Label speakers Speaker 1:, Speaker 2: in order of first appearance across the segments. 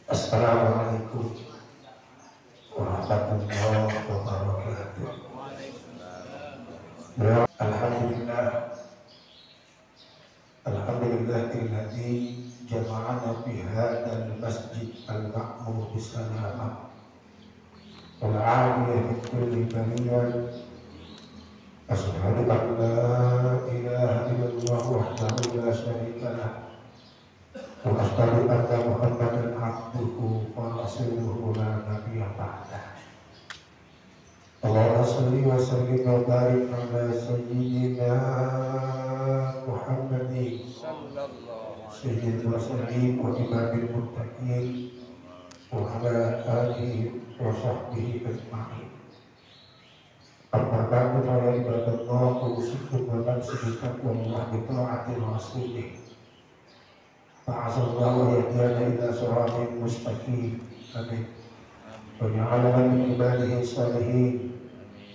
Speaker 1: Assalamualaikum warahmatullahi wabarakatuh. Ya, alhamdulillah, alhamdulillahilladzi jama'ana fi hadzal masjid al-ma'mur bis-salamah wal 'afiyah min kulli baliyah. Asyhadu an la ilaha illallah wahdahu la syarika lah wa asyhadu anna Muhammadan abduhu wa rasuluhu la nabiyya ba'dah. Allahumma shalli wa sallim wa barik ala sayyidina Muhammadin sayyidil mursalin wa imamil muttaqin wa ala alihi wa sahbihi ajma'in. Amma ba'du fa ya ibadallah, usikum wa nafsi taqwallah bi ta'ati rasulih. Fa'azallahu yahdiyana ila siratin mustaqim. Amin. Wa ja'alana min ibadihi salihin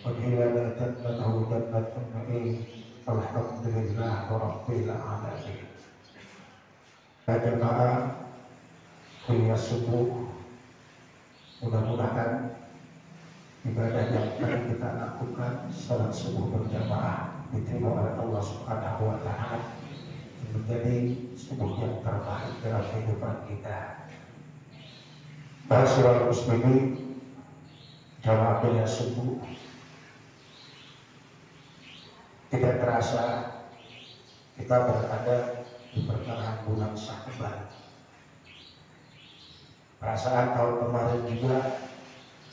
Speaker 1: wa ja'alana jannatahu jannatan na'im. Alhamdulillah rabbil alamin. Ya jemaah kuliah subuh, mudah-mudahan ibadah yang akan kita lakukan salat subuh berjamaah diterima oleh Allah Subhanahu wa Ta'ala, menjadi subuh yang terbaik dalam kehidupan kita. Ma'asyiral muslimin, jamaah kuliah subuh, tidak terasa kita berada di pertengahan bulan Sya'ban. Perasaan tahun kemarin juga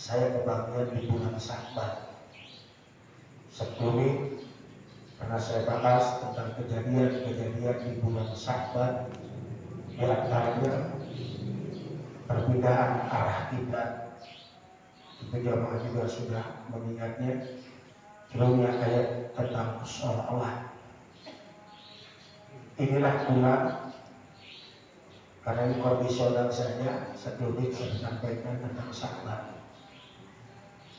Speaker 1: saya kebagian di bulan Sya'ban. Sebelumnya karena saya bahas tentang kejadian-kejadian di bulan Sya'ban, di antaranya perbedaan arah kiblat. Itu jamaah juga sudah mengingatnya. Sebelumnya ayat tentang sholat. Inilah bulan, karena ini kondisional saja, sebelumnya saya sampaikan tentang Sya'ban,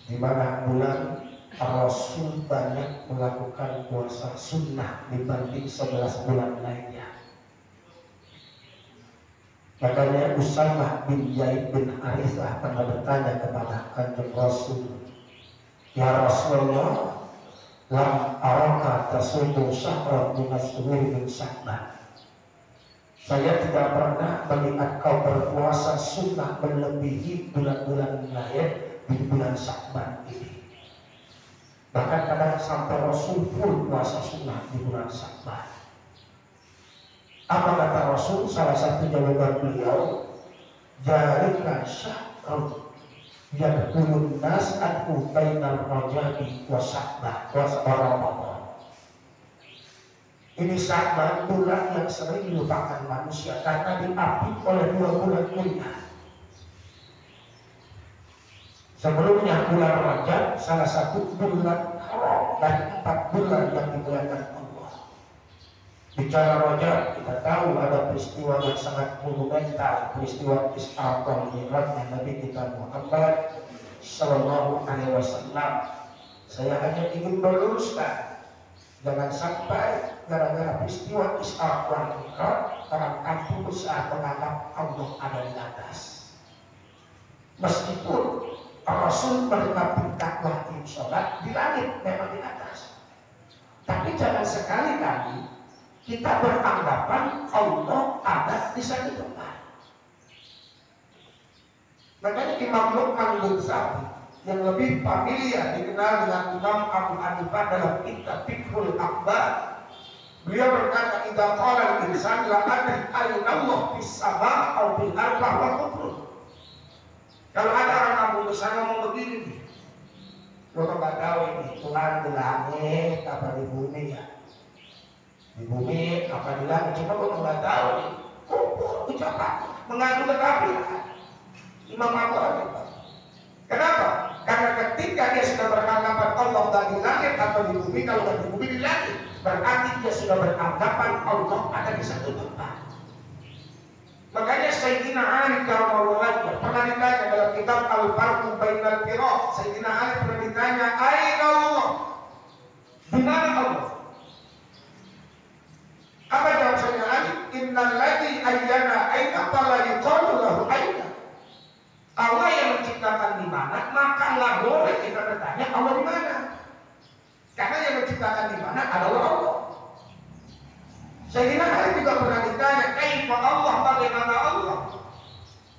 Speaker 1: di mana bulan Rasul banyak melakukan puasa sunnah dibanding 11 bulan lainnya. Makanya Usamah bin Zaid bin Harithah pernah bertanya kepada Kanjeng Rasul, "Ya Rasulullah, lam araka tasumu syahran min asyhuri min Sya'ban." Saya tidak pernah melihat kau berpuasa sunnah melebihi bulan-bulan lain di bulan Sya'ban ini. Bahkan kadang sampai Rasul full puasa sunnah di bulan Sya'ban. Apa kata Rasul? Salah satu jawaban beliau, "Jalika syahrun yadkhulun nas anhu bainal raja'i wa Sya'ban wa Ramadan." Ini Sya'ban, bulan yang sering dilupakan manusia karena diapit oleh 2 bulan mulia. Sebelumnya bulan Rajab, salah satu bulan haram dari 4 bulan yang dimuliakan Allah. Bicara Rajab, kita tahu ada peristiwa yang sangat monumental, peristiwa Isra wal Mi'rajnya Nabi kita Muhammad Sallallahu Alaihi Wasallam. Saya hanya ingin meluruskan, jangan sampai gara-gara peristiwa Isra wal Mi'raj orang kampung berusaha menganggap Allah ada di atas. Meskipun Rasul menerima perintah wajib sholat di langit, memang di atas, tapi jangan sekali-kali kita beranggapan Allah ada di satu tempat. Makanya Imam Luqman bin Sabit yang lebih familiar dikenal dengan Imam Abu Hanifah dalam kitab Fiqhul Akbar, beliau berkata, "Idza qala al-insan la adri ayna Allah fis sama' aw fil ardh wa kufrun." Kalau ada orang kampung besar ngomong begini nih, "Gua nggak tahu ini Tuhan di langit apa di bumi ya? Di bumi apa di langit? Cuma gua nggak tahu nih." Kufur ucapan mengandung kekafiran. Imam Abu Hanifah. Kenapa? Karena ketika dia sudah beranggapan Allah di langit atau di bumi, kalau di bumi di langit, berarti dia sudah beranggapan Allah ada di satu tempat. Makanya Sayyidina Ali karramallahu pernah ditanya dalam kitab Al-Farqu Bainal Firaq, Sayyidina Ali pernah ditanya, "Aina Allah?" Di mana Allah? Apa jawab Sayyidina Ali? "Innal ladzi ayyana aina fala yuqalu lahu aina." bertanya Allah di mana? Karena yang menciptakan di mana adalah Allah. Sayyidina Ali juga pernah ditanya, kaifa Allah, bagaimana Allah?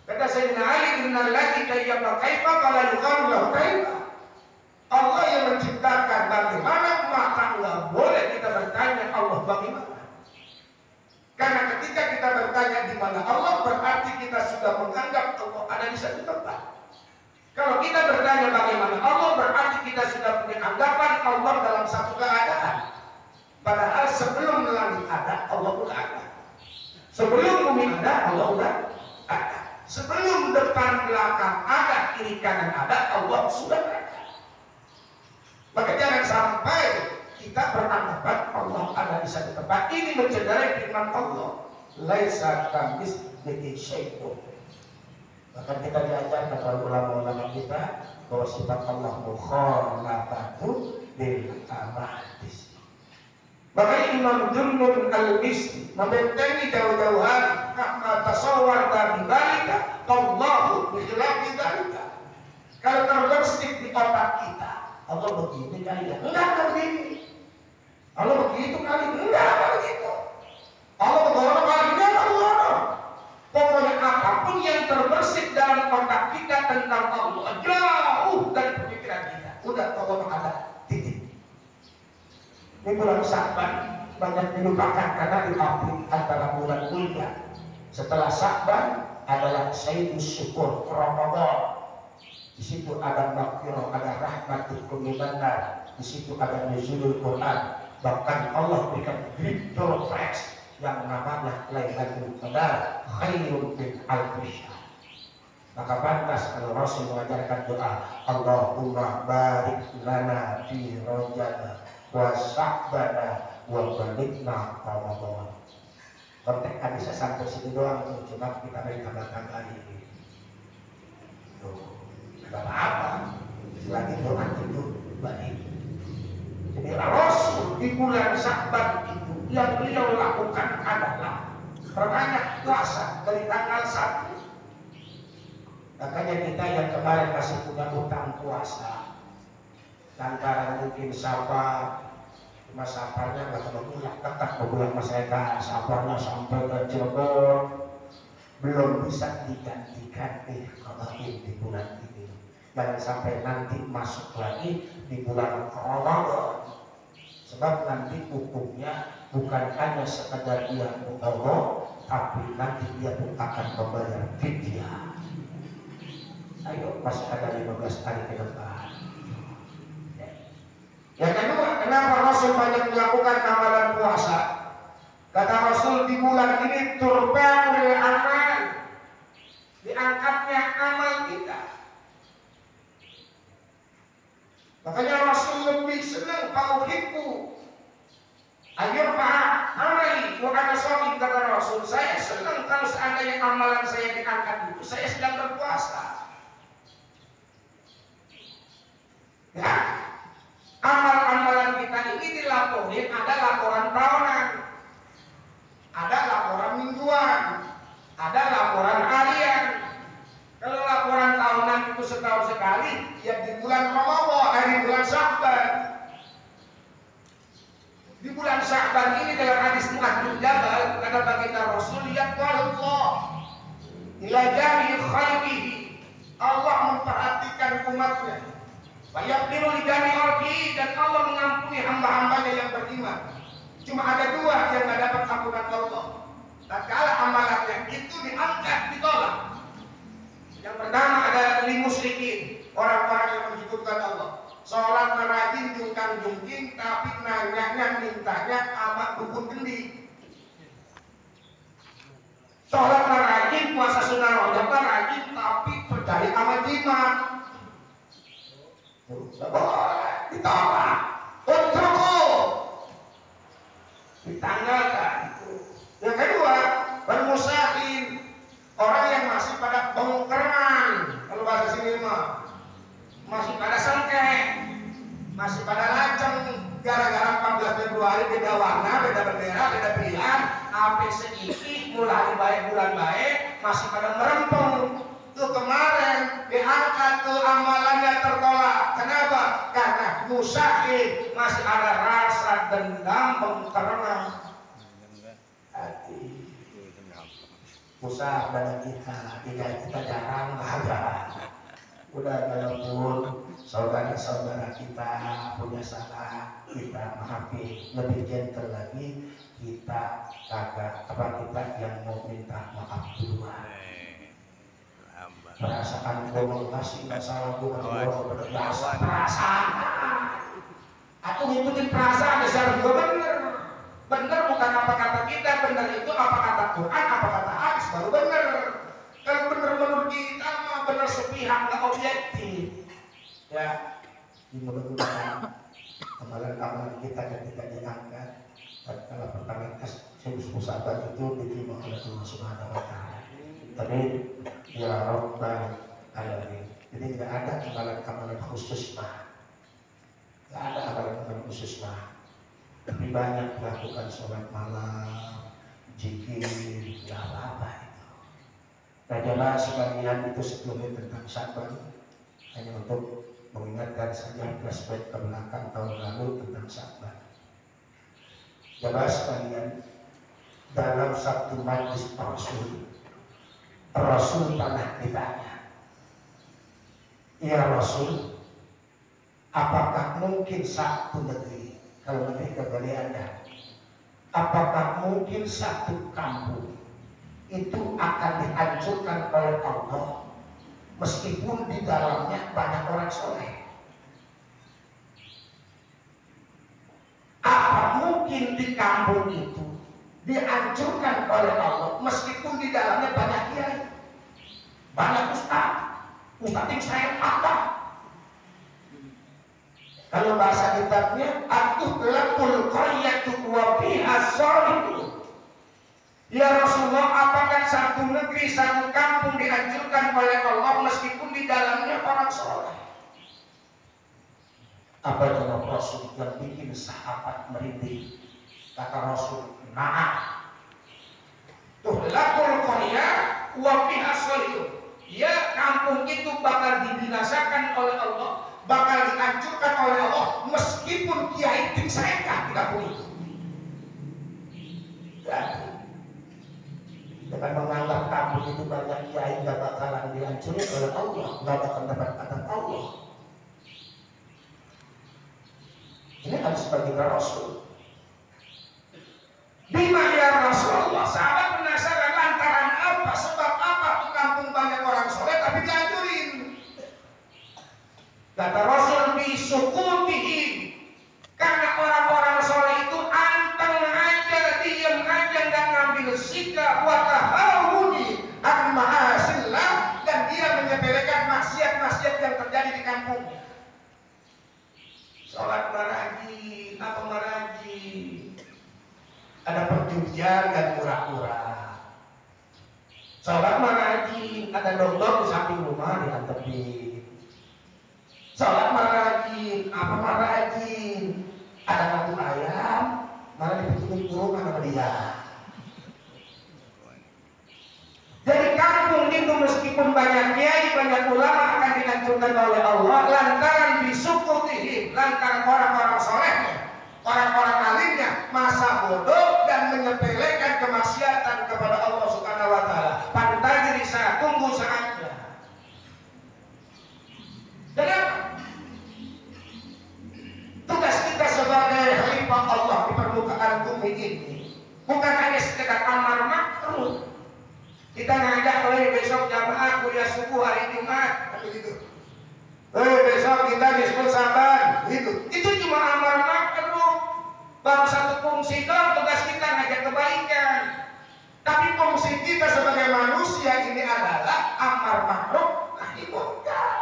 Speaker 1: Kata Sayyidina Ali, innal ladzi kayfa qala yuqalu lahu kaifa. Allah yang menciptakan bagaimana, maka nggak boleh kita bertanya Allah bagaimana. Karena ketika kita bertanya di mana Allah, berarti kita sudah menganggap Allah ada di satu tempat. Kalau kita bertanya bagaimana Allah, berarti kita sudah punya anggapan Allah dalam satu keadaan. Padahal sebelum langit ada, Allah sudah ada. Sebelum bumi ada, Allah sudah ada. Sebelum depan belakang ada, kiri kanan ada, Allah sudah ada. Maka jangan sampai kita beranggapan Allah ada di satu tempat. Ini mencederai firman Allah. Laisa kamitslihi syai'un. Bahkan kita diajarkan oleh ulama-ulama kita bahwa sifat Allah mukhalafatu bil amadis. Makanya Imam Junnun al-Misri membentengi jauh-jauh hari karena tasawwar dari dalika Allahu bi khilafi dalika. Kalau terbersih di otak kita, Allah begini kali ya? Enggak begini. Allah begitu kali? Enggak begitu. Allah begitu kali? Enggak begitu. Pokoknya apapun yang terbersih dalam otak kita tentang Allah jauh dari pemikiran kita. Udah Allah ada titik. Ini bulan Sya'ban banyak dilupakan karena diambil antara bulan mulia. Setelah Sya'ban adalah Sayyidus Syukur Ramadan. Di situ ada maghfirah, ada rahmat kemimanan. Di situ ada nuzulul Quran. Bahkan Allah berikan fitur fresh yang namanya Lailatul Qadar khairun min alfi syahr. Maka pantas kalau Rasul mengajarkan doa, Allahumma barik lana fi rajab wa sya'bana wa balighna Ramadan. Konteks bisa sampai sini doang itu, cuma kita beri tambah-tambah ini. Tuh, enggak apa-apa. Selagi doa itu baik. Jadi Rasul di bulan Sya'ban itu yang beliau lakukan adalah perbanyak puasa dari tanggal 1. Makanya kita yang kemarin masih punya utang puasa, lantaran mungkin sabar, cuma sabarnya nggak terlalu bulan, tetap berbulan masyarakat, sabarnya sampai ke Cirebon, belum bisa digantikan di bulan ini. Jangan sampai nanti masuk lagi di bulan Ramadan, sebab nanti hukumnya bukan hanya sekedar dia Allah, tapi nanti dia pun akan membayar fidyah. Ayo, masih ada 15 hari ke depan. Yang kedua, kenapa Rasul banyak melakukan amalan puasa? Kata Rasul, di bulan ini turbaul amal, diangkatnya amal kita. Makanya Rasul lebih senang pauhidku ayyurfa amali wa ana shaim, kata Rasul, saya senang kalau seandainya amalan saya diangkat itu saya sedang berpuasa. Ya, amal-amalan kita ini dilaporin, ada laporan tahunan, ada laporan mingguan, ada laporan harian. Kalau laporan tahunan itu setahun sekali, ya di bulan Ramadan, di bulan Sya'ban. Di bulan Sya'ban ini dalam hadis Mu'adz bin Jabal, kata baginda Rasul, lihat Allah ila jami khalqihi, Allah memperhatikan umatnya. Wayaghfiru li jami'i, dan Allah mengampuni hamba-hambanya yang beriman. Cuma ada dua yang tidak dapat ampunan Allah. Tatkala amalannya itu diangkat, ditolak. Yang pertama ada lil musyrikin, orang-orang yang menyekutukan Allah. Sholat merajin jungkang-jungking, tapi nanyanya mintanya amat dukun kendi. Sholat merajin, puasa sunnah rajab merajin, tapi percaya sama jimat. Boleh ditolak, untuk ditanggalkan itu. Yang kedua, bermusahin, orang yang masih pada bongkeran, kalau bahasa sini mah masih pada sengkek, masih pada laceng, gara-gara 14 Februari beda warna, beda bendera, beda pilihan, sampai seiki mulai baik bulan baik, masih pada merempeng. Tuh kemarin diangkat, tuh amalannya tertolak. Kenapa? musahid, masih ada rasa dendam mengkerana hati. Usah pada kita jarang ada. Udah kalaupun saudara-saudara kita punya salah, kita maafin, lebih gentle lagi. Kita kita yang mau minta maaf duluan. Perasaan gue mau kasih masalah gue berbiasa perasaan. Aku ngikutin perasaan dasar gue bener bukan apa kata kita, bener itu apa kata Quran, apa kata hadis baru bener. Kalau bener menurut kita mah bener sepihak, nggak objektif. Ya, mudah-mudahan amalan-amalan kita ketika diangkat kalau pertama sahabat itu diterima oleh Allah Subhanahu Wa Taala. Tapi ya Rabbal Alamin. Jadi nggak ada amalan-amalan khusus mah, nggak ada amalan-amalan khusus mah. Tapi banyak melakukan sholat malam, zikir, nggak apa-apa itu. Nah jemaah sekalian, itu sebelumnya tentang Syaban, hanya untuk mengingatkan saja flashback ke belakang tahun lalu tentang Syaban. Jemaah sekalian, dalam satu majlis Rasul pernah ditanya, ya Rasul, apakah mungkin satu negeri, kalau negeri kembali Anda, apakah mungkin satu kampung itu akan dihancurkan oleh Allah meskipun di dalamnya banyak orang soleh? Apa mungkin di kampung itu dihancurkan oleh Allah meskipun di dalamnya banyak kiai, banyak ustaz yang saya patah? Kalau bahasa kitabnya atuhlaqul qaryatu wa fiha salihun. Ya Rasulullah, apakah satu negeri, satu kampung dihancurkan oleh Allah meskipun di dalamnya orang soleh? Apa jawab Rasul yang bikin sahabat merinding? Kata Rasul, nah, tuhlaqul qarya wa fiha salihun. Ya, kampung itu bakal dibinasakan oleh Allah, bakal dihancurkan oleh Allah meskipun kiai dingsaikan di kampung itu. Dengan menganggap kampung itu banyak kiai nggak bakalan dihancurin oleh Allah, nggak bakal dapat adab Allah. Ini harus sebagai Rasul. Bima ya Rasulullah, sahabat penasaran lantaran apa, sebab apa tuh kampung banyak orang soleh tapi dihancurin? Kata Rasul, bisukutihim, karena orang-orang soleh itu anteng aja, diem aja, nggak ngambil sikap buat tahawudi an ma'asillah, dan dia menyepelekan maksiat-maksiat yang terjadi di kampungnya. Sholat marajin, apa marajin? Ada perjudian dan murah-murah. Sholat marajin, ada dodol di samping rumah diantepin. Sholat marajin, apa marajin? Ada madu ayam, malah dipitukin kurungan sama dia. Jadi kampung itu meskipun banyak kiai, banyak ulama akan dihancurkan oleh Allah lantaran bisukutihim, lantaran orang-orang solehnya, orang-orang alimnya masa bodoh dan menyepelekan kemaksiatan kepada Allah Subhanahu Wa Taala. Pantagiri saya tunggu saatnya. Dan tugas kita sebagai khalifah Allah di permukaan bumi ini bukan hanya sekedar amar ma'ruf. Kita ngajak, besok jamaah kuliah subuh hari Jumat, begitu. Besok kita diskusi Syaban, gitu. Itu cuma amar ma'ruf. Baru satu fungsi dong, tugas kita ngajak kebaikan. Tapi fungsi kita sebagai manusia ini adalah amar ma'ruf nahi munkar.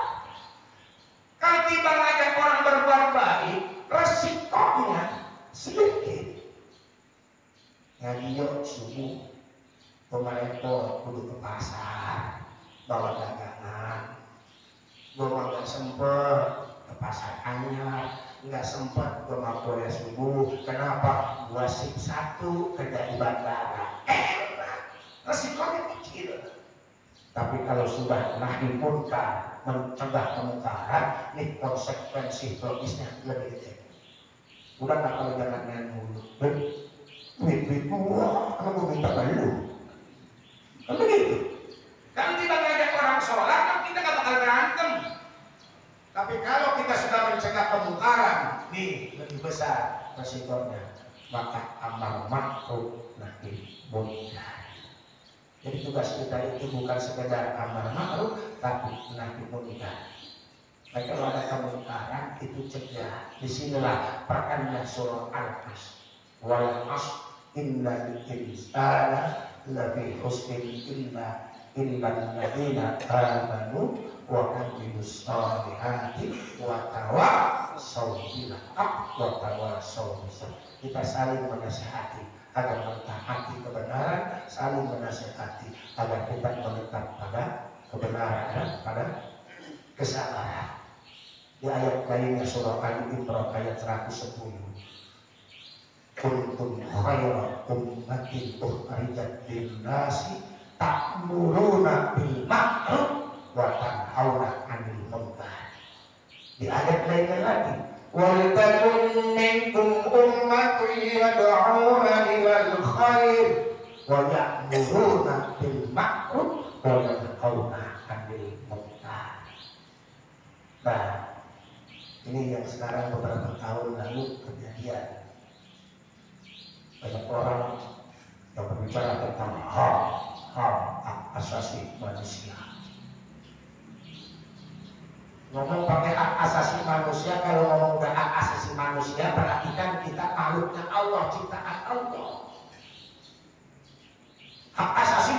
Speaker 1: Kalau tiba ngajak orang berbuat baik, resikonya sedikit. Ngaji yuk subuh, pemerintah kudu ke pasar, bawa dagangan. Gue mah gak sempet ke pasar anyar, gak sempet gue mah kuliah subuh. Kenapa? Gue sip 1 kerja di bandara. Enak, resikonya kecil. Tapi kalau sudah nahi munkar, mencegah kemungkaran, ini konsekuensi logisnya lebih kecil. Udah nggak kalau jangan main mulu, duit gua, kalau gua minta lu, kan begitu. Kalau kita ngajak orang sholat, kan kita nggak bakal berantem. Tapi kalau kita sudah mencegah kemungkaran, nih lebih besar resikonya, maka amar ma'ruf nahi munkar. Jadi tugas kita itu bukan sekedar amar ma'ruf, tapi nahi munkar. Baik, kalau ada kemungkaran itu cegah. Disinilah perannya surah Al-Asr. Wal 'asr innal insana lafi khusrin illa alladziina aamanu wa 'amilus shalihati wa tawassaw bil haqqi wa tawassaw bis sabr. Kita saling menasihati agar mentaati kebenaran, saling menasihati agar kita menetap pada kebenaran dan pada kesabaran. Di ayat lainnya surah Ali Imran ayat 110. Kuntum khayra ummatin ukhrijat lin-nasi ta'muruna bil ma'ruf wa tanhauna 'anil munkar. Di ayat lainnya lagi, wal takum minkum ummatun yad'una ilal khair wa ya'muruna bil ma'ruf wa yanhauna 'anil munkar. Nah, ini yang sekarang beberapa tahun lalu kejadian. Banyak orang yang berbicara tentang hak asasi manusia. Ngomong pakai hak asasi manusia, kalau ngomong udah hak asasi manusia, berarti kan kita makhluknya Allah, ciptaan Allah. Hak asasi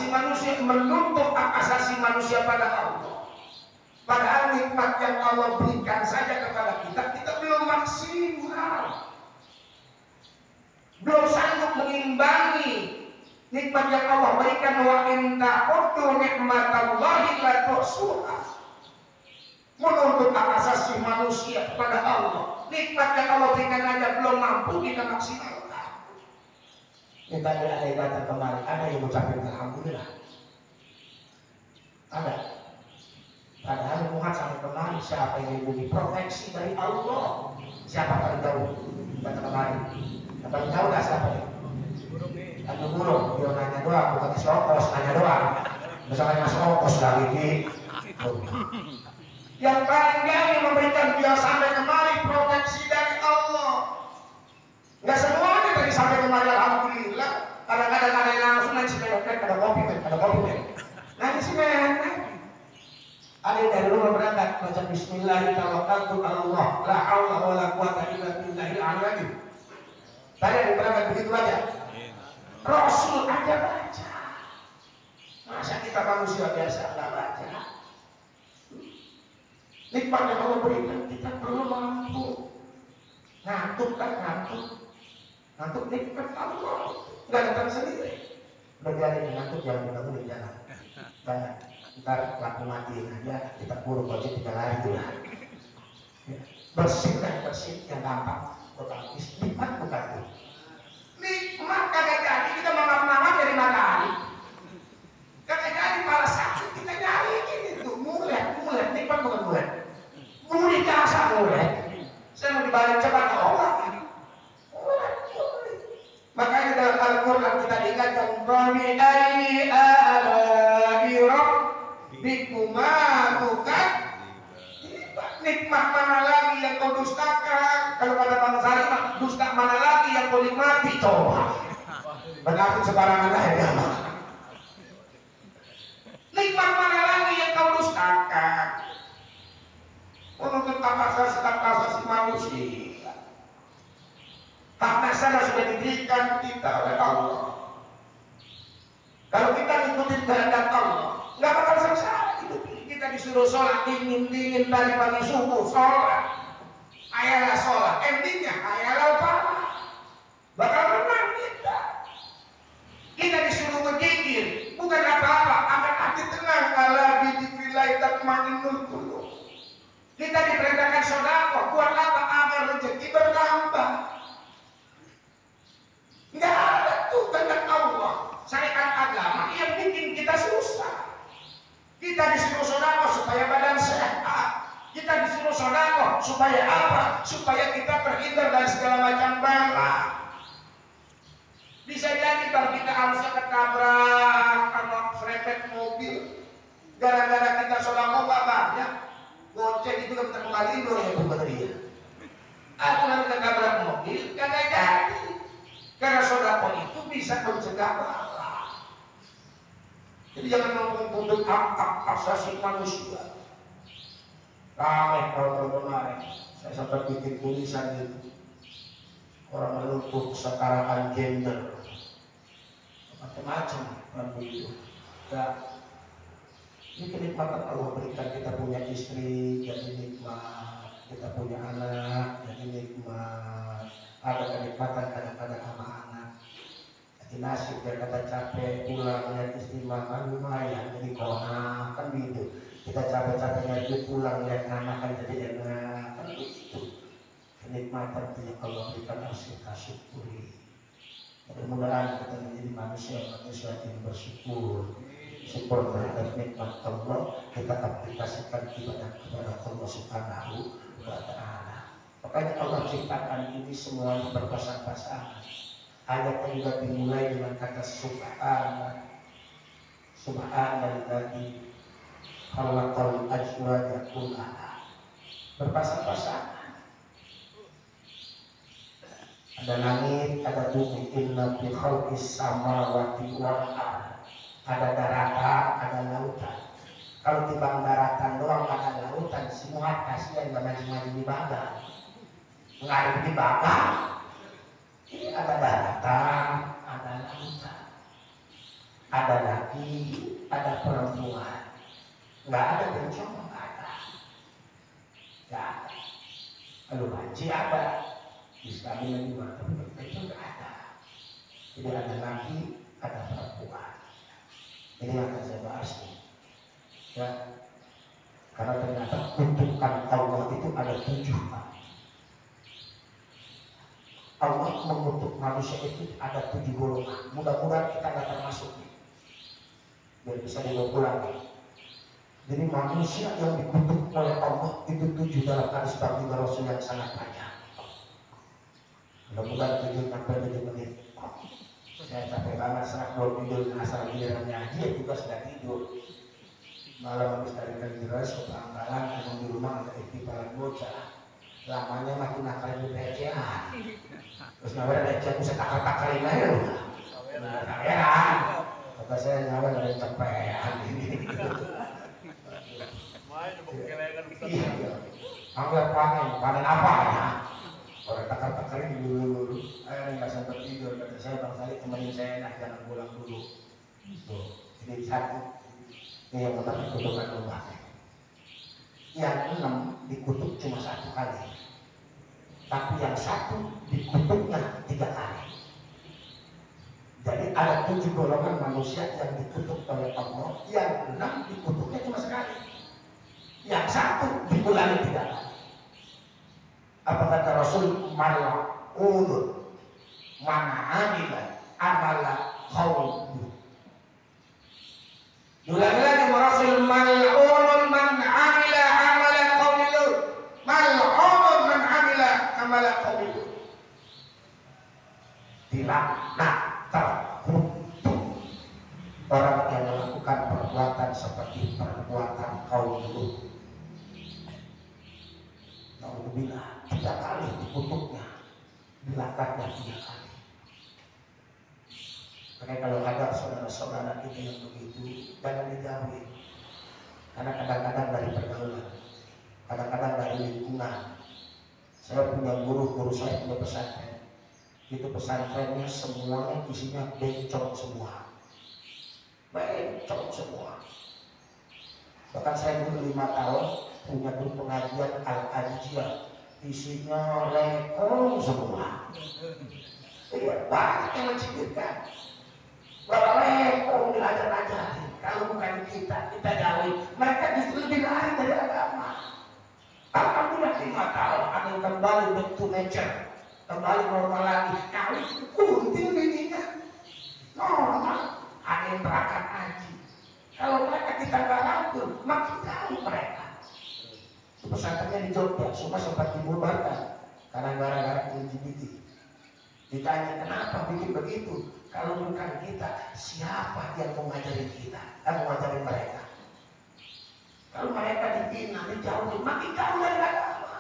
Speaker 1: manusia menuntut hak asasi manusia pada Allah. Padahal nikmat yang Allah berikan saja kepada kita belum maksimal, belum sanggup mengimbangi nikmat yang Allah berikan. Wa in ta'uddu nikmatallahi la tuhsuha. Menuntut hak asasi manusia kepada Allah, nikmat yang Allah berikan aja belum mampu kita maksimalkan. Ini tadi ada yang datang kemarin, ada yang ucapin alhamdulillah, ada. Padahal Muhammad sampai kemarin siapa yang diberi proteksi dari Allah? Siapa paling jauh? Datang kemarin. Yang paling jauh lah siapa nih? Tanjung Burung. Dia nanya doang, bukan si Okos, nanya doang. Misalnya Mas Okos lagi di. Yang paling jauh yang memberikan dia sampai kemarin proteksi dari Allah. Nggak semuanya dari sampai kemarin alhamdulillah. Kadang-kadang ada yang langsung nanti ada kopi men. Nanti sih men. Ada yang dari rumah berangkat baca bismillahirrahmanirrahim, Allah la haula wala quwata illa billahil aliyyil. Tadi ada berangkat begitu aja. Rasul aja baca. Masa kita manusia biasa enggak baca? Nikmat yang Allah berikan kita perlu mampu. Ngantuk nikmat Allah. Enggak datang sendiri. Berjalan ngantuk jangan dibangun di jalan. Jangan. Ntar lampu mati aja, kita buruk aja 3 hari itu lah. Bersih yang gampang. Bukan nikmat, bukan itu. Nikmat kagak jadi kita mangap-mangap dari matahari. Kagak jadi malah sakit kita nyari ini tuh mulet nikmat bukan mulet. Murid jasa mulet. Saya mau dibalik cepat ke orang. Mulet. Makanya dalam Al-Quran kita diingatkan Rabi ayyi ala'i Bikuma bukan nikmat mana lagi yang kau dustakan? Kalau kata Bang Sari, dusta mana lagi yang kau nikmati? Coba berarti sebarangan aja. Nikmat mana lagi yang kau dustakan? Untuk hak asasi manusia, hak asasi sudah diberikan kita oleh Allah. Kalau kita ikutin kehendak Allah, nggak bakal sengsara hidup ini. Kita disuruh sholat dingin dari pagi subuh sholat, ayalah sholat, endingnya ayalah parah, bakal menang kita. Kita disuruh berzikir, bukan apa-apa, agar hati tenang. Ala bidzikrillah tatmainnul qulub. Kita diperintahkan sedekah, buat apa? Agar rezeki bertambah. Nggak ada tuh kehendak Allah, syariat agama yang bikin kita susah. Kita disuruh sedekah supaya badan sehat. Kita disuruh sedekah supaya apa? Supaya kita terhindar dari segala macam bala. Bisa jadi kalau kita harusnya ketabrak sama serempet mobil, gara-gara kita sedekah nggak banyak, goceng itu kita kembaliin 2.000 ke dia. Atau nanti ketabrak mobil, kagak jadi. Karena sedekah itu bisa mencegah bala. Jadi jangan membunuh hak asasi manusia. Ramai tahun kemarin, saya sempat bikin tulisan itu. Orang melumpuh kesetaraan gender, macam-macam orang begitu. Ya, ini kenikmatan Allah berikan, kita punya istri jadi nikmat, kita punya anak jadi nikmat. Ada kenikmatan kadang-kadang sama anak. Jadi nasib dia kata capek pulang lihat istri makan lumayan jadi kona kan gitu. Kita capek-capeknya itu pulang lihat anak kan jadi enak kan gitu. Kenikmatan yang Allah berikan harus kita syukuri. Mudah-mudahan kita menjadi manusia yang bersyukur. Syukur terhadap nikmat Allah, kita aplikasikan ibadah kepada Allah Subhanahu wa Ta'ala. Makanya Allah ciptakan ini semuanya berpasang-pasangan. Ayatnya juga dimulai dengan kata subhana. Subhanalladzi khalaqal azwaja kullaha. Berpasang-pasangan. Ada langit, ada bumi, inna fi khalqis samawati wal ardh. Ada daratan, ada lautan. Kalau timbang daratan doang ada lautan, semua kasihan gak maju-maju di bagang. Nggak ada di bagang. Ini ada daratan, ada lautan. Ada laki, ada perempuan. Nggak ada bencong, nggak ada. Nggak ada. Kalau banci ada. Islamnya juga, tapi itu tidak ada. Jadi ada laki, ada perempuan. Ini yang akan saya bahas nih. Ya, karena ternyata kutukan Allah itu ada 7 Pak. Allah mengutuk manusia itu ada 7 golongan. Mudah-mudahan kita nggak termasuk nih. Biar bisa dibawa pulang nih. Jadi manusia yang dikutuk oleh Allah itu 7 dalam hadis baginda Rasul yang sangat banyak. Mudah-mudahan 7 menit. Saya capek banget, serak belum tidur, asal giliran ngaji ya juga sudah tidur. Malam habis dari keras ke Pangkalan, emang di rumah ada istiqalan bocah. Lamanya makin nakal di recehan. Terus nyawa recehan bisa takal-takalin aja udah. Heran. Kata saya nyawa ada yang capean ini. Iya. Anggap panen apa ya? Orang takar-takarin dulu, akhirnya nggak sempat tidur. Kata saya, Bang Salih temenin saya, nah jangan pulang dulu. Tuh, ini satu, ini yang pertama kutukan Allah. Yang 6 dikutuk cuma 1 kali, tapi yang 1 dikutuknya 3 kali. Jadi ada 7 golongan manusia yang dikutuk oleh Allah, yang 6 dikutuknya cuma sekali, yang 1 diulangi 3 kali. Apa kata Rasul? Mal'unun man amila amala qaum. Diulangi lagi Rasul, mal'unun man amila amala qaum. Mal'unun man amila amala qaum. Dilaknat, terkutuk orang yang melakukan perbuatan seperti perbuatan kaum Lut. Alhamdulillah 3 kali dikutuknya, dilaknatnya 3 kali. Makanya kalau ada saudara-saudara kita yang begitu, jangan dijauhi. Karena kadang-kadang dari pergaulan, kadang-kadang dari lingkungan. Saya punya guru saya punya pesantren. Itu pesantrennya semuanya isinya bencong semua. Bencong semua. Bahkan saya dulu 5 tahun punya grup pengajian Al-Ajiyah, isinya lekong semua. Iya, banyak yang menciptakan. Bahwa lekong diajar-ajarin. Kalau bukan kita jauhi. Mereka justru lebih lari dari agama. Alhamdulillah 5 tahun ada yang kembali back to nature, kembali normal lagi. Kali kuntil bininya normal, ada yang berangkat haji. Kalau mereka kita nggak rangkul, makin tahu mereka. Pesantrennya di Jogja, semua sempat dibubarkan karena gara-gara LGBT. Ditanya kenapa bikin begitu? Kalau bukan kita, siapa yang mau ngajarin kita? Mau ngajarin mereka? Kalau mereka dibina, dijauhin, makin jauh dari agama.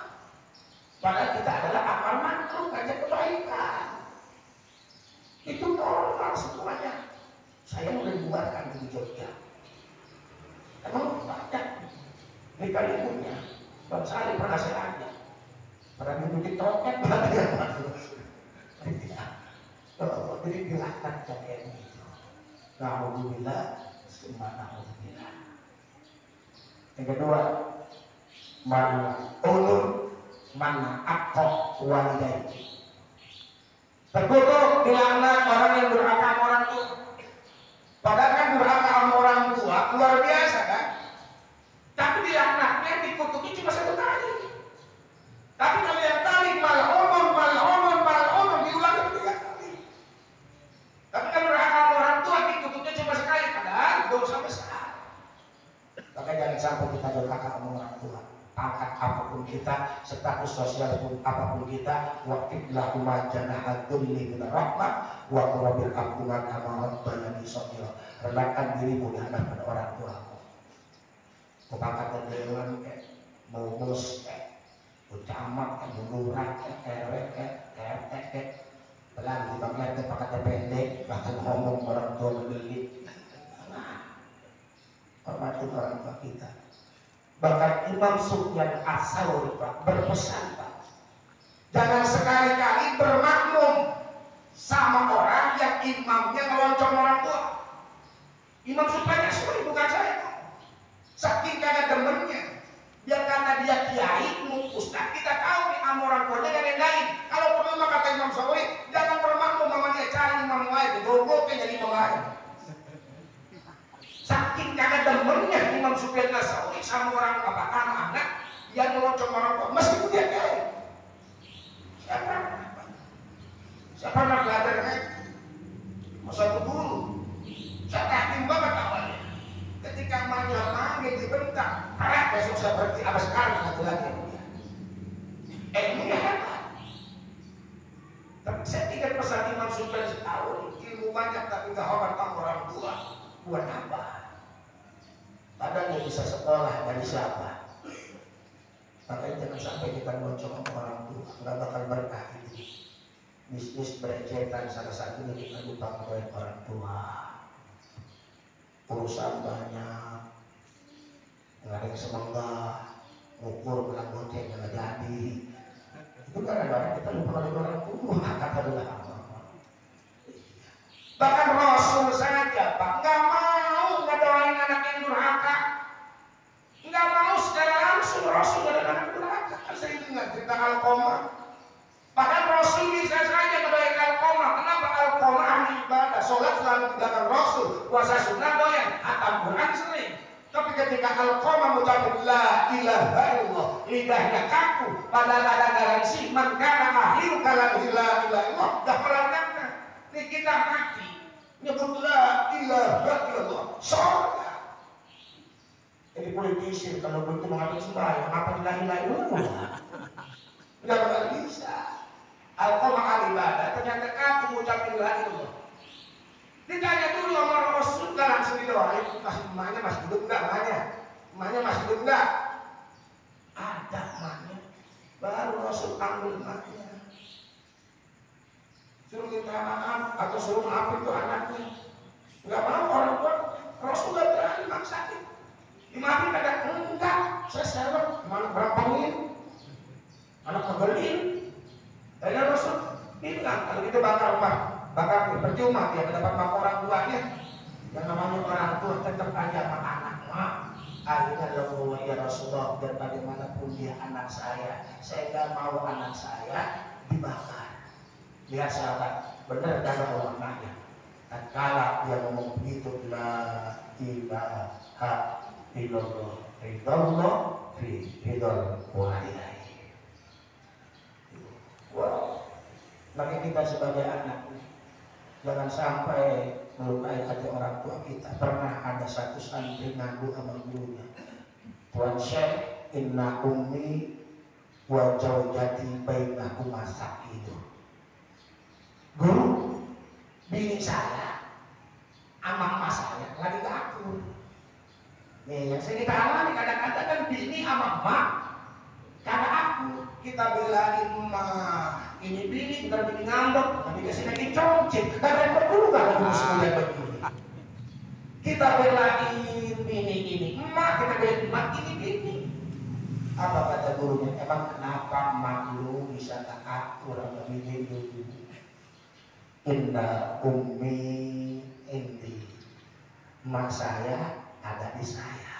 Speaker 1: Padahal kita adalah amal makhluk, ngajak kebaikan. Itu normal semuanya. Saya mulai dibubarkan di Jogja. Emang banyak di Kalimunya. Bang Saleh pernah saya ajak. Pernah dibikin toket, jadi dilaknat kayak gitu. Alhamdulillah, subhanallah. Yang kedua, mana ulur, mana akok walidai. Terkutuk dilaknat orang yang durhaka sama orang tua. Padahal kan durhaka sama orang tua luar biasa kan. Tapi dilaknatnya dikutuknya cuma satu kali. Tapi kalau yang tadi mal'unun diulangi 3 kali. Tapi kalau durhaka sama orang tua dikutuknya cuma sekali, padahal dosa besar. Maka jangan sampai kita durhaka sama orang tua. Angkat apapun kita, status sosial pun apapun kita, waqfid lahuma janaha dzulli min rahmah wa qul birhamhuma kama rabbayani shaghira. Rendahkan dirimu di hadapan orang tuamu. Mau pangkat dewan mau bos mau camat mau lurah RW RT pelan di bangkit pangkat pendek bahkan ngomong orang tua begitu. Hormati orang tua kita. Bahkan Imam Sufyan Ats-Tsauri berpesan, Pak, jangan sekali-kali bermakmum sama orang yang imamnya ngeloncong orang tua. Imam Sufyan Ats-Tsauri bukan saya, Pak. Saking kagak demennya, dia kata dia kiai, ustaz, kita tahu nih sama orang tuanya gak nendain. Kalau perlu mah kata Imam Ats-Tsauri, jangan bermakmum sama dia, cari imam lain, dogoknya jadi imam lain. Saking kagak demennya Imam Sufyan Ats-Tsauri sama orang apa anak yang ngeloncong orang tua, meskipun dia kiai. Siapa pernah belajar kan? Masa itu dulu, saya yakin banget awalnya. Ketika manggil dibentak, besok saya berhenti, apa sekarang satu lagi ilmunya hebat. Tapi saya tidak pesan Imam Sufyan Ats-Tsauri, ilmu banyak tapi nggak hormat sama orang tua. Buat apa? Padahal dia bisa sekolah dari siapa? Makanya jangan sampai kita ngoncong orang tua, nggak bakal berkah itu. Bisnis berecetan salah satunya kita lupa kepada orang tua. Perusahaan banyak, nggak ada yang semangat, ngukur bilang goceng nggak jadi. Itu kadang-kadang kita lupa kepada orang tua, kata ulama. Bahkan Rasul saja, Pak, nggak mau ngedoain anak yang durhaka, nggak mau secara langsung Rasul ngedoain anak durhaka. Kan saya dengar cerita Alqamah. Bahkan Rasul bisa saja ngedoain Alqamah. Kenapa? Alqamah ahli ibadah, sholat selalu tinggalkan Rasul, puasa sunnah doyan, hatam Quran sering. Tapi ketika Alqamah mengucapkan la ilaha illallah, lidahnya kaku, padahal ada garansi man kana akhiru kalamihi la ilaha illallah, dah melanggarnya. Ini kita mati nyebut la ilaha illallah, surga. Jadi politisi kalau begitu mengatakan sembahyang, apa la ilaha illallah? Tidak bakal bisa. Alqamah al-ibadah, ternyata kamu mengucapkan la ilallah. Ditanya dulu sama Rasul, nggak langsung didoain, emaknya masih hidup nggak? Emaknya masih hidup nggak? Ada emaknya. Baru Rasul panggil emaknya, suruh minta maaf atau suruh maaf itu anaknya. Nggak mau orang tua, Rasul nggak berani maksain. Dimaafin kadang enggak, saya sewet, mana berampangin, anak kebelin. Dan Rasul bilang kalau gitu bakar percuma dia mendapat maaf orang tuanya. Yang namanya orang tua tetap aja sama anak mak. Akhirnya ya Rasulullah, biar bagaimanapun dia anak saya nggak mau anak saya dibakar. Lihat sahabat, benar dalam maknanya. Tatkala dia ngomong begitu, la ilaha illallah, ridallah fi ridal walidayni. Wow. Maka kita sebagai anak jangan sampai melukai hati orang tua kita. Pernah ada satu santri ngadu sama gurunya, Tuan Syekh, inna ummi wa zawjati bainahuma sakidu. Guru, bini saya sama emak saya lagi gaduh. Nih yang sering kita alami kadang-kadang kan bini sama emak karena aku kita belain emak, ini bini ntar bini ngambek, nanti dikasih lagi concit, dan repot dulu kan aku semuanya begini. Kita belain bini ini emak, kita belain emak ini bini. Apa kata gurunya? Emang kenapa emak lu bisa tak atur sama bini lu? Inna ummi indi, emak saya ada di saya.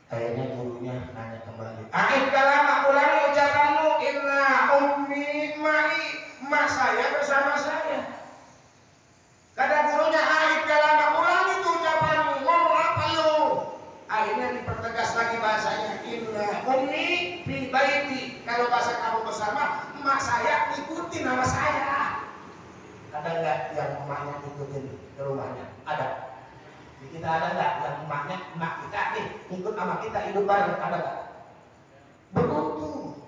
Speaker 1: Kayaknya gurunya nanya kembali. Akhir kalam ulangi ucapanmu, inna ummi mai, emak saya bersama saya. Kata gurunya, akhir kalam ulangi itu ucapanmu, ngomong apa lu? Akhirnya dipertegas lagi bahasanya, inna ummi fi baiti. Kalau bahasa kamu bersama, emak saya ikutin nama saya. Ada nggak yang emaknya ikutin ke rumahnya? Ada. Kita ada nggak yang emaknya, emak kita nih ikut sama kita hidup bareng, ada nggak? Beruntung.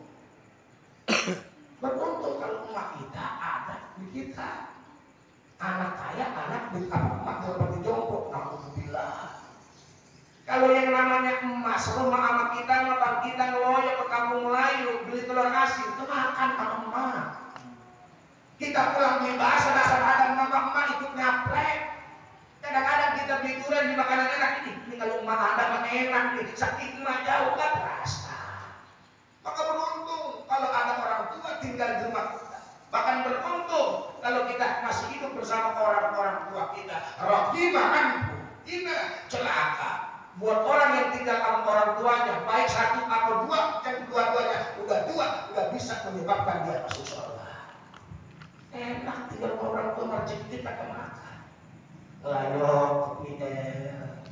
Speaker 1: Beruntung kalau emak kita ada di kita. Anak kaya, anak di emak seperti jongkok, alhamdulillah. Kalau yang namanya emak serumah sama kita, mata kita ngeloyok ke kampung Melayu, beli telur asin, itu makan sama emak. Kita pulang beli bahasa dasar ada mama emak ikut nyaplek. Kadang-kadang kita beli durian di makanan enak ini kalau emak ada mah enak nih, sakit emak jauh kan terasa. Maka beruntung kalau ada orang tua tinggal di rumah kita. Bahkan beruntung kalau kita masih hidup bersama orang-orang tua kita. Rohimah anhu, ini celaka buat orang yang tinggal sama orang tuanya, baik satu atau dua, yang dua-duanya udah tua, udah bisa menyebabkan dia masuk surga. Enak tinggal orang tua marjik kita kemana? Layok, Pidel,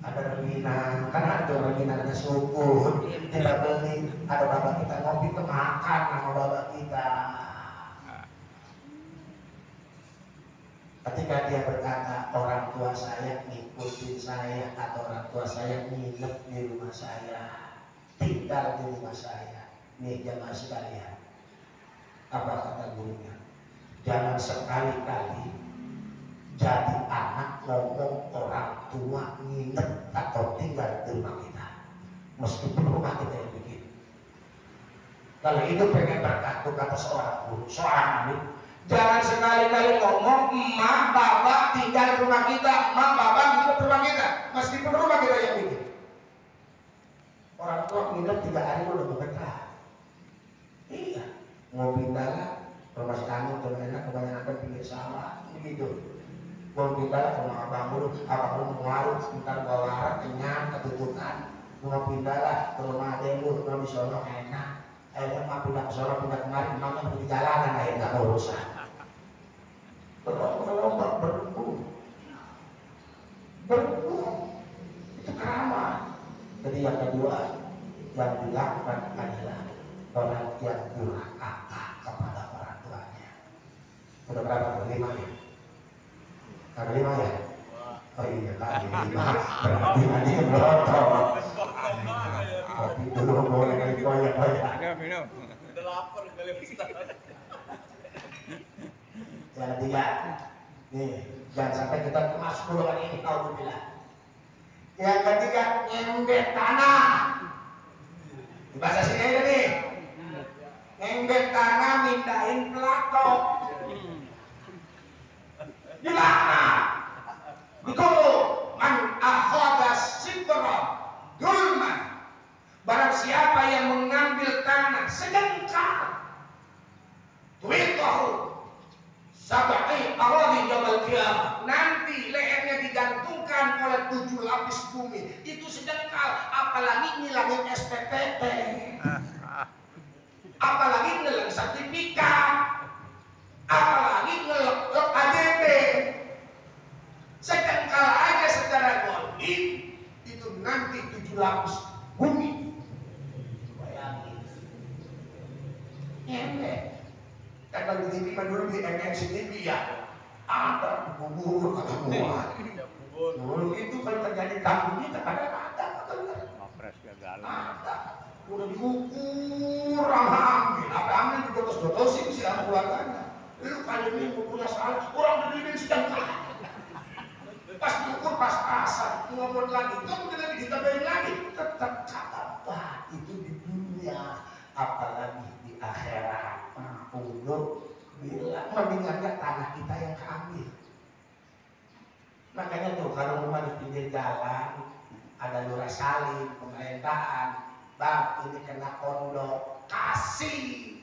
Speaker 1: ada rengginang, kan ada rengginang, ada suku, kita beli, ada bapak kita ngopi ke makan sama bapak kita. Ketika dia berkata, orang tua saya ngikutin saya, atau orang tua saya nginep di rumah saya, tinggal di rumah saya, nih jamaah sekalian, apa kata gurunya? Jangan sekali-kali jadi anak ngomong orang tua nginep atau tinggal di rumah kita, meskipun rumah kita yang bikin. Kalau itu pengen berkah, tuh kata seorang guru, seorang alim, jangan sekali-kali ngomong emak bapak tinggal di rumah kita, emak bapak nginep di rumah kita, meskipun rumah kita yang bikin. Orang tua nginep 3 hari udah berkah. Iya, mau pindah rumah kamu tuh enak, kebanyakan pinggir sawah, begitu. Mau pindah sama abang lu pengaruh, ntar bawa larat, kenyang, ketutupan. Mau pindah lah ke rumah adek lu, mau di sono enak. Akhirnya mau pindah ke sono, pindah kemarin, mamanya pergi jalanan, akhirnya gak urusan. Berlomba-lomba berburu, itu keramat. Jadi yang kedua yang dilakukan adalah orang yang durhaka kepada orang tuanya. Udah berapa? 5 ya? Ada 5 ya? Oh iya kan 5. Berarti nanti melotot. Kopi dulu boleh kali goyang-goyang.
Speaker 2: Minum. Udah lapar kali Ustaz.
Speaker 1: Yang ketiga, nih jangan sampai kita masuk golongan ini, alhamdulillah. Yang ketiga, nyembet tanah. Di bahasa sini aja nih. Nyembet tanah, mindahin pelatok. Dilaknat, dikutuk, man akhadha sibra dulman. Barang siapa yang mengambil tanah sedengkal, tuwitahu sab'i aradhi yaumil qiyamah, nanti lehernya digantungkan oleh 7 lapis bumi. Itu sedengkal, apalagi ngilangin SPPT, apalagi ngilangin sertifikat, apalagi ngelek ADP. Sedengkal aja secara goib itu nanti 7 lapis bumi. Bayangin. Kan kalau di TV dulu di MNC TV ya Ada kubur kata gua.
Speaker 2: Ada bubur.
Speaker 1: Dulu itu kalau terjadi kampung kita kadang ada benar.
Speaker 3: Mapres gagal.
Speaker 1: Ada. Udah diukur apa ambil dijotos-jotosin sih sama keluarganya. Lu kali ini ukurnya salah, orang udah dibikin sedang kalah. Pas diukur pas-pasan, ngomong lagi, kemudian lagi ditambahin lagi, tetap kata wah itu di dunia, apalagi di akhirat. Udah bilang mendingannya tanah kita yang keambil. Makanya tuh kalau rumah di pinggir jalan ada lurah salin, pemerintahan, bang ini kena kondo, kasih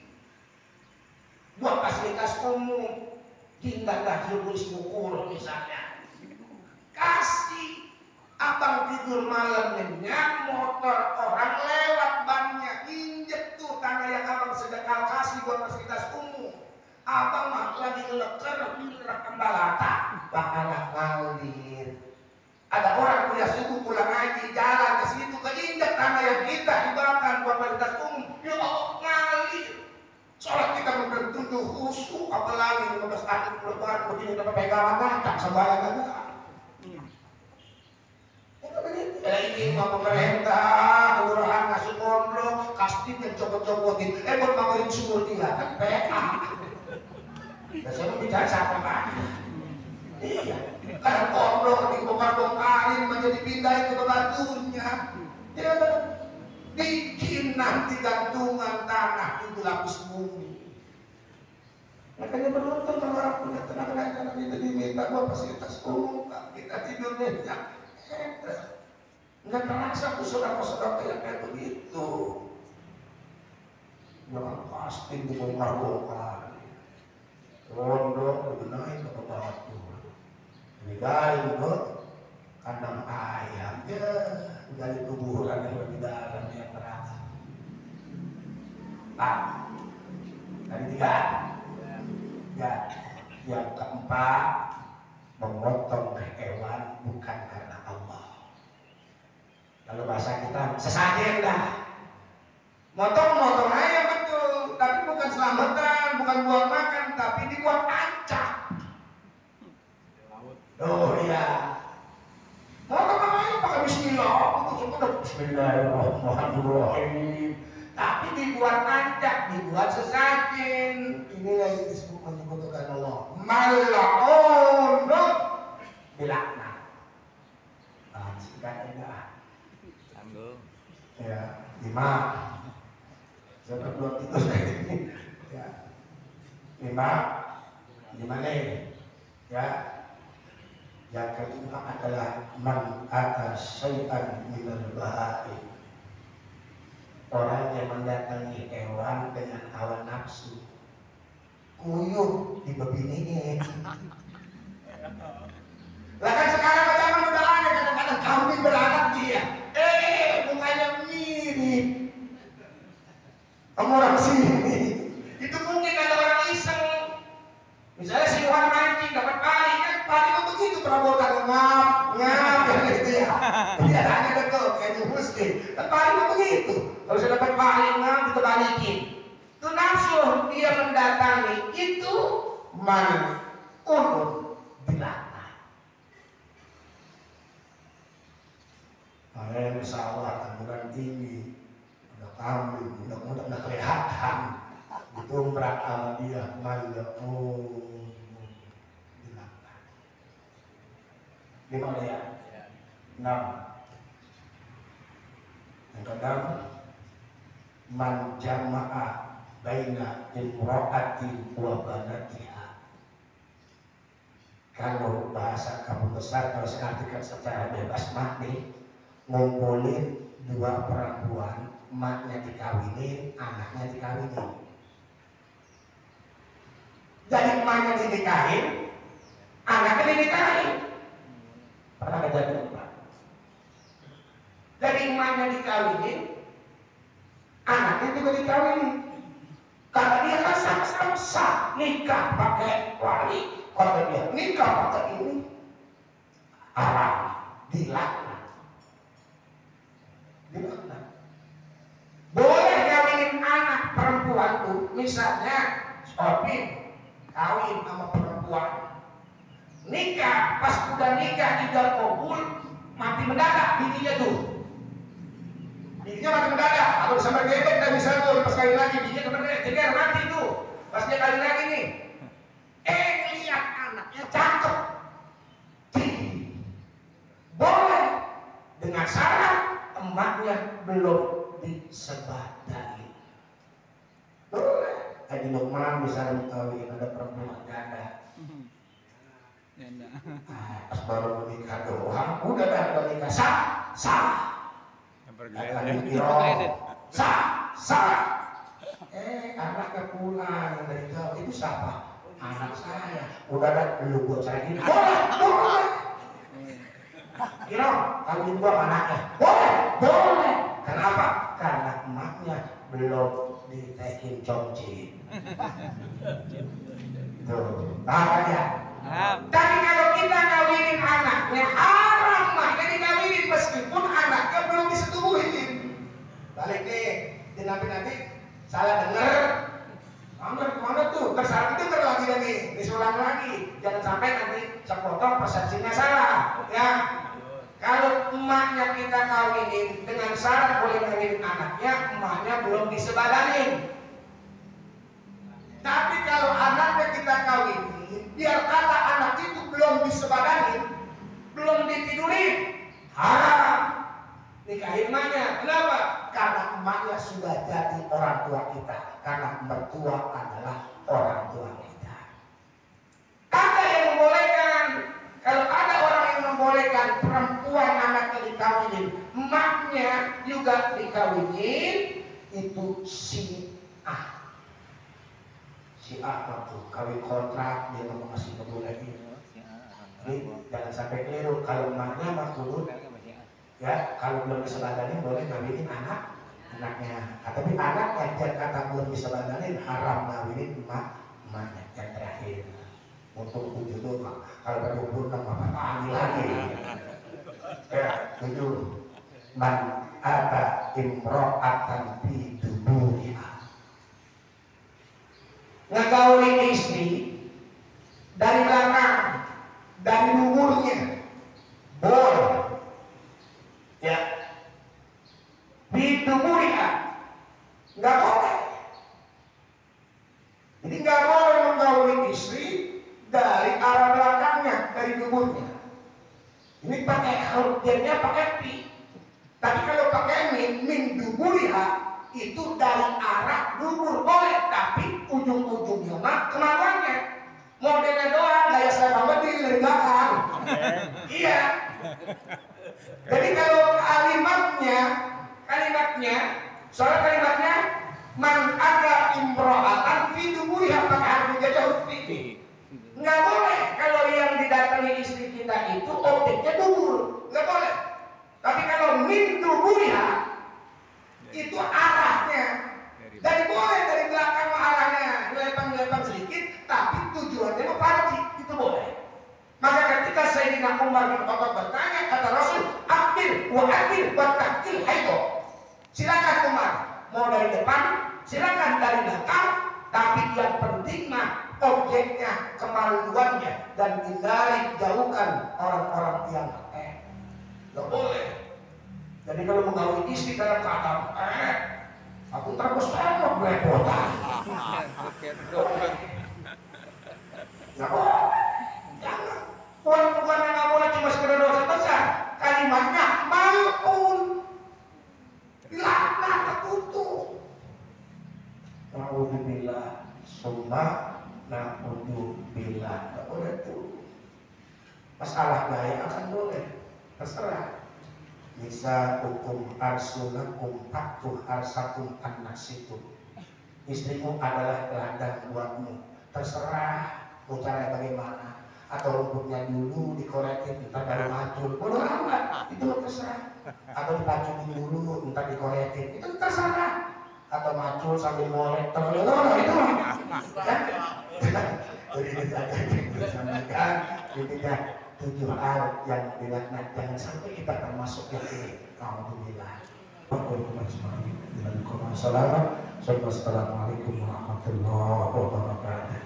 Speaker 1: buat fasilitas umum, kita kasih tulis ukur misalnya, kasih. Abang tidur malam nyenyak, motor orang lewat bannya, injek tuh tanah yang abang sedekah kasih buat fasilitas umum. Abang mah lagi ngeleker, bilang kembalata, bakalan ngalir. Ada orang punya suku pulang ngaji, jalan ke situ, keinjek tanah yang kita hibahkan buat fasilitas umum, ya Allah ngalir. Sholat kita belum tentu khusyuk, apalagi 15 hari lebaran begini dapat pegangan ngacak sembahyang agak. Ini mau pemerintah, kelurahan ngasih kondom, kasih yang copot-copotin, buat bangunin sumur dia kan PA. Biasanya bicara siapa kan? Iya, karena kondom dibongkar-bongkarin menjadi pindahin ke batunya. Ya, bikin nanti gantungan tanah itu lapis bumi. Makanya beruntung kalau aku punya tenaga kita diminta buat fasilitas umum, kita tidur nyenyak. Nggak terasa tuh saudara-saudara yang kayak begitu. Jangan pasti dibongkar-bongkar. Rondok dibenahin ke batu. Digali ke kandang ayam. Ya, gali kuburan yang lebih dalam yang terasa. Pak, tadi 3. Ya, yang keempat, memotong hewan bukan karena Allah. Kalau bahasa kita sesajen dah. Motong aja betul, tapi bukan selamatan, bukan buat makan, tapi dibuat ancak. Oh iya. Motong aja pakai bismillah, itu sudah bismillahirrahmanirrahim. Tapi dibuat ancak, dibuat sesajen. Ini lagi disebut menyebutkan Allah. Mal'un bilakna. Singkat enggak.
Speaker 3: Sambung.
Speaker 1: Ya, 5. Saya belum itu ini. Ya. 5 nih. Ya. Yang kelima adalah man atas syai'an minal bahai. Orang yang mendatangi hewan dengan hawa nafsu, kuyuh di bebininya. Lah kan sekarang zaman udah ada kadang-kadang kambing beranak dia. Mukanya mirip sama orang sini. Itu mungkin ada orang iseng. Misalnya si Iwan mancing dapat pari, kan pari itu begitu perabotan ngap gitu ya. Dia hanya betul kayak mesti. Kan pari itu begitu. Kalau sudah dapat pari ngap itu balikin. Itu nafsu dia mendatangi itu man ulun bilata. Nah, sawah tanduran tinggi, udah kambing, udah kelihatan. Ditumbrak sama dia, malah bilata. 5 ya. 6. Yang ke-6, man jama'a baina imra'atin wa banatiha. Kalau bahasa kamu besar, kalau saya artikan secara bebas makni, ngumpulin 2 perempuan, maknya dikawinin, anaknya dikawinin. Jadi emaknya dinikahin, anaknya dinikahin. Pernah kejadian Pak? Jadi emaknya dikawinin, anaknya juga dikawinin. Kata dia kan sama-sama sah, nikah pakai wali. Kata dia nikah pakai ini, haram, dilaknat. Boleh kawinin anak perempuan tuh, misalnya Sobin kawin sama perempuan nikah, pas udah nikah idal kabul mati mendadak bininya tuh. Bininya mati mendadak, atau sama bebek dan misalnya tuh pas kali lagi bininya kemudian jadi mati tuh. Pas dia kali lagi nih, lihat anaknya cakep, boleh dengan syarat emaknya belum disebadani. Boleh. Haji Lukman bisa mengetahui ada perempuan janda. Pas baru menikah doang, udah dah menikah sah. Sah. Anaknya pulang dari jauh, itu siapa? Anak saya. Udah dah lu buat cari boleh. Kira kawin gua anaknya. Boleh. Kenapa? Karena emaknya belum ditekin concin. Tuh, paham ya? Tapi kalau kita kawinin anaknya haram mah, jadi kawinin meskipun anaknya belum disetubuhin. Balik nih, nanti salah denger. Kemana tuh? Tersalah denger lagi nih, disulang lagi. Jangan sampai nanti sepotong persepsinya salah. Ya. Kalau emaknya kita kawinin dengan syarat boleh kawinin anaknya, emaknya belum disebadanin. Tapi kalau anaknya kita kawinin, biar kata anak itu belum disebadanin, belum ditidurin, haram nikahin emaknya. Kenapa? Karena emaknya sudah jadi orang tua kita. Karena mertua adalah orang tua kita. Ada yang membolehkan. Kalau ada orang yang membolehkan perempuan anaknya dikawinin, emaknya juga dikawinin, itu Syiah. Syiah waktu kawin kontrak dia mau masih kebun ini jangan sampai keliru. Kalau emaknya mah kudu ya, kalau belum disebadanin boleh kawinin anaknya. Tapi anaknya dia kata belum disebadanin haram kawinin emaknya yang terakhir. Untuk 7 doang. Kalau pada 26 apa panggil lagi. Ya, 7. Man ata imro'atan fi duburiha. Ngegauin istri dari belakang, dari duburnya, boleh. Ya. Fi duburiha. Enggak boleh. Jadi enggak boleh menggauli istri dari arah belakangnya, dari duburnya. Ini pakai hurufnya pakai pi. Tapi kalau pakai min duburiha itu dari arah dubur boleh, tapi ujung-ujungnya mah kemaluannya. Modelnya doang gaya saya bedil dari belakang. Iya. Jadi kalau soalnya kalimatnya man ada imro'atan fi duburiha pakai huruf jadi huruf fi. Nggak boleh kalau yang didatangi istri kita itu objeknya dubur, nggak boleh. Tapi kalau min duburiha itu arahnya, dari boleh dari belakang arahnya dilepang sedikit, tapi tujuannya mau farji, itu boleh. Maka ketika Sayyidina Umar bin Khattab bertanya, kata Rasul, akbil wa tahkil haido. Silakan Umar, mau dari depan, silakan dari belakang, tapi yang penting mah objeknya, kemaluannya, dan hindari jauhkan orang-orang yang nggak boleh. Jadi kalau menggauli istri dalam keadaan aku terus tembak belepotan. Nggak boleh. Jangan. Bukan nggak boleh cuma sekedar dosa besar. Kalimatnya mal'un, dilaknat, terkutuk. Na'udzubillah, summa na'udzubillah. Nggak boleh tuh. Masalah gaya akan boleh, terserah. Bisa hukum arsulakum faktuh arsakum annasitum. Istrimu adalah ladang buatmu, terserah mau caranya bagaimana. Atau rumputnya dulu dikorekin, entar baru macul, bodoh amat, itu terserah. Atau dipacuin dulu, entar dikorekin, itu terserah. Atau macul sambil ngorek, itu jadi ini saja kita sampaikan, intinya 7 hal yang dilaknat, jangan sampai kita termasuk yang ini. Alhamdulillah. Assalamualaikum warahmatullahi wabarakatuh.